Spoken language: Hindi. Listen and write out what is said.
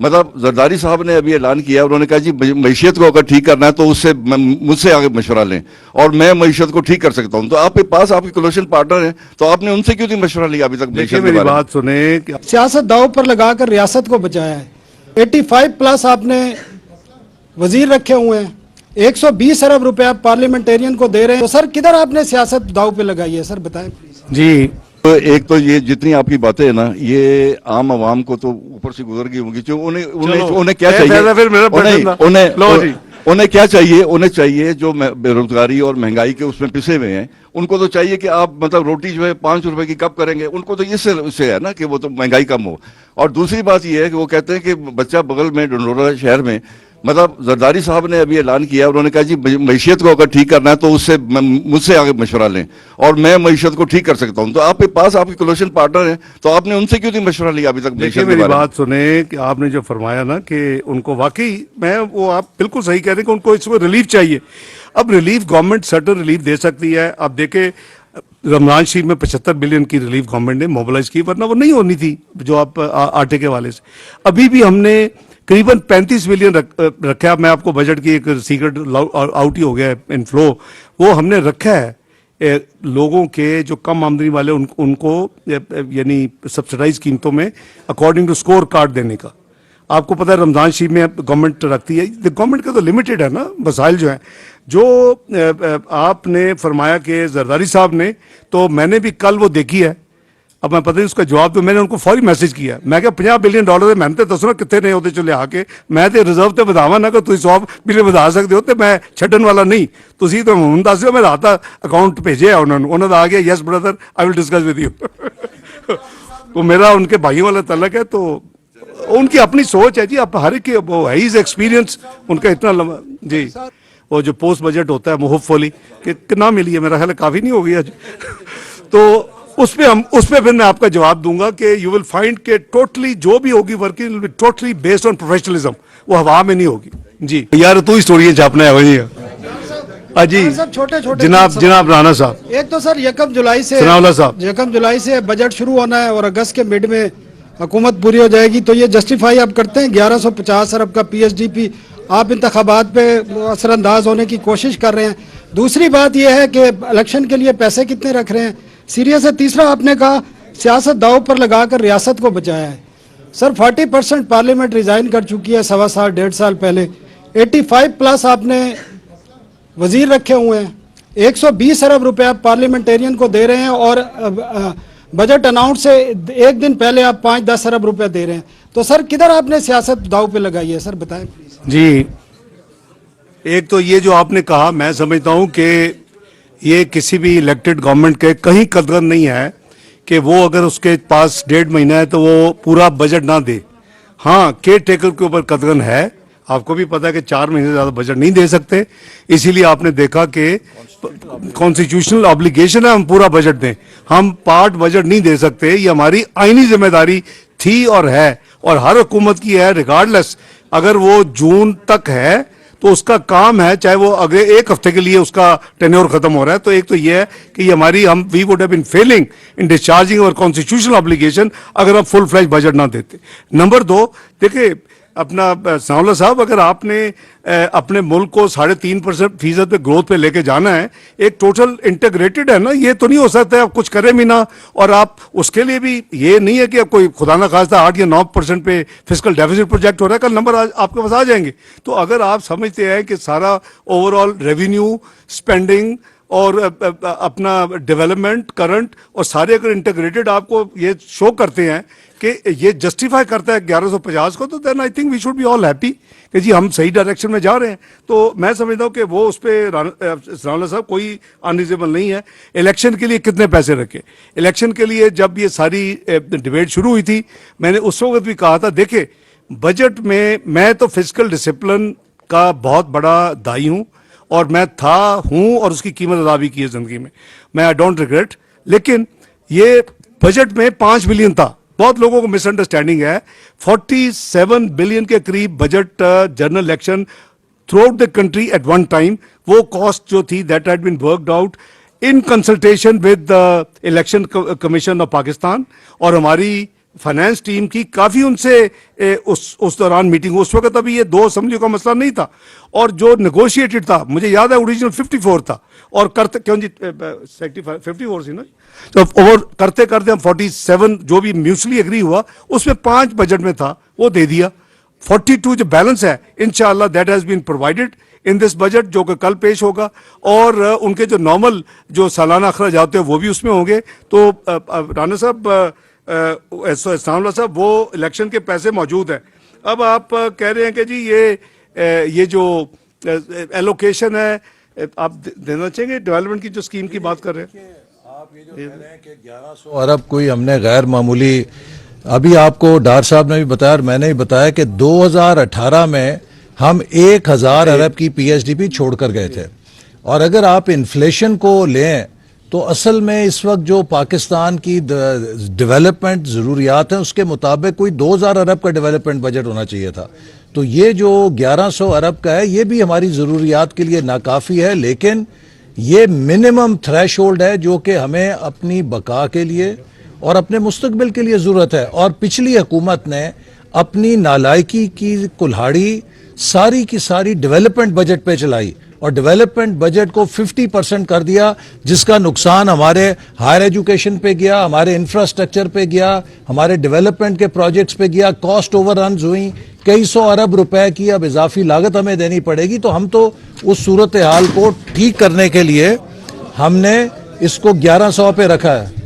मतलब जरदारी साहब ने अभी ऐलान किया, उन्होंने कहा जी मईशत को अगर ठीक करना है तो उससे मुझसे आगे मशवरा लें और मैं मईशत को ठीक कर सकता हूं। तो आपके पास आपके कोलिशन पार्टनर हैं, तो आपने उनसे क्यों नहीं मशवरा लिया अभी तक? देखिए मेरी बात सुने कि सियासत दांव पर लगाकर रियासत को बचाया है। 85 प्लस आपने वजीर रखे हुए हैं, 120 अरब रुपए आप पार्लियामेंटेरियन को दे रहे हैं, तो सर किधर आपने सियासत दांव पे लगाई है? सर बताएं प्लीज। जी तो एक तो ये जितनी आपकी बातें है ना, ये आम आवाम को तो ऊपर से गुजर गई होंगी। जो उन्हें क्या चाहिए, फिर मेरा उन्हें क्या चाहिए? उन्हें चाहिए जो बेरोजगारी और महंगाई के उसमें पिसे हुए हैं, उनको तो चाहिए कि आप मतलब रोटी जो है 5 रुपए की कब करेंगे। उनको तो इससे है ना कि वो तो महंगाई कम हो। और दूसरी बात ये है कि वो कहते हैं कि बच्चा बगल में डंडोरा शहर में, मतलब जरदारी साहब ने अभी ऐलान किया, उन्होंने कहा जी मईशत को अगर ठीक करना है तो उससे मुझसे आगे मशवरा लें और मैं मईशत को ठीक कर सकता हूं। तो आपके पास आपके कोलिशन पार्टनर हैं, तो आपने उनसे क्यों नहीं मशवरा लिया अभी तक? देखिए मेरी बात सुने कि आपने जो फरमाया ना कि उनको वाकई वो आप बिल्कुल सही कह रहे हैं कि उनको इसमें रिलीफ चाहिए। अब रिलीफ गवर्नमेंट सर्टन रिलीफ दे सकती है। अब देखे रमजान शरीफ में 75 बिलियन की रिलीफ गवर्नमेंट ने मोबिलाइज की, वरना वो नहीं होनी थी जो आप आटे के वाले से। अभी भी हमने करीबन 35 बिलियन रखा है। मैं आपको बजट की एक सीक्रेट आउट ही हो गया है इनफ्लो, वो हमने रखा है लोगों के जो कम आमदनी वाले उनको यानी सब्सिडाइज कीमतों में अकॉर्डिंग टू स्कोर कार्ड देने का। आपको पता है रमजान शरीफ में गवर्नमेंट रखती है, गवर्नमेंट का तो लिमिटेड है ना मसाइल जो है। जो आपने फरमाया कि जरदारी साहब ने, तो मैंने भी कल वो देखी है। अब मैं पता नहीं उसका जवाब, तो मैंने उनको फौरी मैसेज किया। मैं क्या $50 बिलियन है, मैंने तो दसना कितने नहीं होते चले आके, मैं तो रिजर्व तो ਵਧਾਵਾਂ ना कि तुम 100 बिलियन ਵਧਾ सकते हो, तो मैं ਛੱਡਣ वाला नहीं। ਤੁਸੀਂ तो ਹੁਣ ਦੱਸ ਦਿਓ, ਮੈਂ ਰਾਤ अकाउंट भेजे उन्होंने आ गया, yes brother I will discuss with you. तो मेरा उनके भाइयों वाला तलक है, तो उनकी अपनी सोच है जी। अब हर एक वो है इज एक्सपीरियंस उनका इतना लंबा जी। वो जो पोस्ट बजट होता है होपफुली कि ना मिली है, मेरा ख्याल काफी नहीं हो गई आज। तो उस पे फिर मैं आपका जवाब दूंगा कि यू विल फाइंड के टोटली जो भी होगी working will be totally based on professionalism, वो हवा में नहीं होगी जी। यार तू ही स्टोरी छापना है वही जी। छोटे छोटे जनाब राणा साहब, एक तो सर 1 जुलाई से 1 जुलाई से बजट शुरू होना है और अगस्त के मिड में हुकूमत पूरी हो जाएगी, तो ये जस्टिफाई आप करते हैं 1150 अरब का PSDP आप इंतखाबात पे असरअंदाज होने की कोशिश कर रहे हैं। दूसरी बात यह है कि इलेक्शन के लिए पैसे कितने रख रहे हैं, सीरियस है। तीसरा आपने कहा सियासत दांव पर लगाकर रियासत को बचाया है। सर 40% पार्लियामेंट रिजाइन कर चुकी है 1.25 साल 1.5 साल पहले। 85 प्लस आपने वजीर रखे हुए हैं, 120 अरब रुपए आप पार्लियामेंटेरियन को दे रहे हैं और बजट अनाउंस से एक दिन पहले आप 5-10 अरब रुपए दे रहे हैं। तो सर किधर आपने सियासत दांव पे लगाई है? सर बताएं प्लीज। जी, एक तो ये जो आपने कहा, मैं समझता हूं कि ये किसी भी इलेक्टेड गवर्नमेंट के कहीं कदर नहीं है कि वो अगर उसके पास 1.5 महीना है तो वो पूरा बजट ना दे। हाँ, केयर टेकर के ऊपर कदरन है। आपको भी पता है कि 4 महीने से ज्यादा बजट नहीं दे सकते, इसीलिए आपने देखा कि कॉन्स्टिट्यूशनल ऑब्लिगेशन है हम पूरा बजट दें। हम पार्ट बजट नहीं दे सकते, ये हमारी आईनी जिम्मेदारी थी और है, और हर हुकूमत की है रिगार्डलेस। अगर वो जून तक है तो उसका काम है, चाहे वो अगले 1 हफ्ते के लिए उसका टेन्योर खत्म हो रहा है। तो एक तो ये है कि ये we would have been failing in discharging our constitutional obligation अगर आप फुल फ्लैश बजट ना देते। नंबर 2, देखिए अपना सावला साहब, अगर आपने अपने मुल्क को 3.5% पे ग्रोथ पे लेके जाना है, एक टोटल इंटीग्रेटेड है ना, ये तो नहीं हो सकता है आप कुछ करें भी ना। और आप उसके लिए भी ये नहीं है कि आप कोई खुदा ना खास्ता 8 या 9% पे फिस्कल डेफिसिट प्रोजेक्ट हो रहा है, कल नंबर आपके पास आ जाएंगे। तो अगर आप समझते हैं कि सारा ओवरऑल रेवेन्यू, स्पेंडिंग और अपना डेवलपमेंट करंट और सारे अगर इंटीग्रेटेड आपको ये शो करते हैं कि ये जस्टिफाई करता है 1150 को, तो then I think we should be all happy कि जी हम सही डायरेक्शन में जा रहे हैं। तो मैं समझता हूँ कि वो उस पर राणा साहब कोई अनरिजनेबल नहीं है। इलेक्शन के लिए कितने पैसे रखे, इलेक्शन के लिए जब ये सारी डिबेट शुरू हुई थी, मैंने उस वक्त भी कहा था, देखे बजट में मैं तो फिस्कल डिसिप्लिन का बहुत बड़ा दाई हूँ और मैं हूं और उसकी कीमत अदा भी की है जिंदगी में, मैं आई डोंट रिग्रेट। लेकिन ये बजट में 5 बिलियन था, बहुत लोगों को मिसअंडरस्टैंडिंग है। 47 बिलियन के करीब budget general election throughout the country at one time, वो कॉस्ट जो थी that had been worked out in consultation with the election commission of Pakistan और हमारी फाइनेंस टीम की काफी उनसे उस दौरान मीटिंग, उस वक्त अभी ये 2 असेंबलियों का मसला नहीं था, और जो नेगोशिएटेड था, मुझे याद है ओरिजिनल 54 था, और करते क्यों जी 54 थी ना, तो और करते करते हम 47 जो भी म्यूचुअली एग्री हुआ उसमें 5 बजट में था वो दे दिया। 42 जो बैलेंस है इंशाल्लाह that has been provided in this budget, जो कि कल पेश होगा, और उनके जो नॉर्मल जो सालाना अखराजात है वो भी उसमें होंगे। तो राना साहब, इस्लामुल्लाह साहब, वो इलेक्शन के पैसे मौजूद हैं। अब आप कह रहे हैं कि जी ये जो एलोकेशन है आप देना चाहेंगे, डेवलपमेंट की जो स्कीम की बात कर रहे हैं आप, ये जो कह रहे हैं कि 1100 अरब कोई हमने गैर मामूली, अभी आपको डार साहब ने भी बताया और मैंने भी बताया कि 2018 में हम 1000 अरब की पीएचडीपी छोड़कर गए थे, और अगर आप इन्फ्लेशन को लें तो असल में इस वक्त जो पाकिस्तान की डेवलपमेंट ज़रूरियात हैं उसके मुताबिक कोई 2000 अरब का डेवलपमेंट बजट होना चाहिए था। तो ये जो 1100 अरब का है ये भी हमारी ज़रूरियात के लिए नाकाफ़ी है, लेकिन ये मिनिमम थ्रेशोल्ड है जो कि हमें अपनी बका के लिए और अपने मुस्तकबिल के लिए ज़रूरत है। और पिछली हुकूमत ने अपनी नालायकी की कुल्हाड़ी सारी की सारी डेवलपमेंट बजट पे चलाई और डेवलपमेंट बजट को 50% कर दिया, जिसका नुकसान हमारे हायर एजुकेशन पे गया, हमारे इंफ्रास्ट्रक्चर पे गया, हमारे डेवलपमेंट के प्रोजेक्ट्स पे गया, कॉस्ट ओवररन्स हुई, कई सौ अरब रुपए की अब इजाफी लागत हमें देनी पड़ेगी। तो हम तो उस सूरत हाल को ठीक करने के लिए हमने इसको 1100 पे रखा है।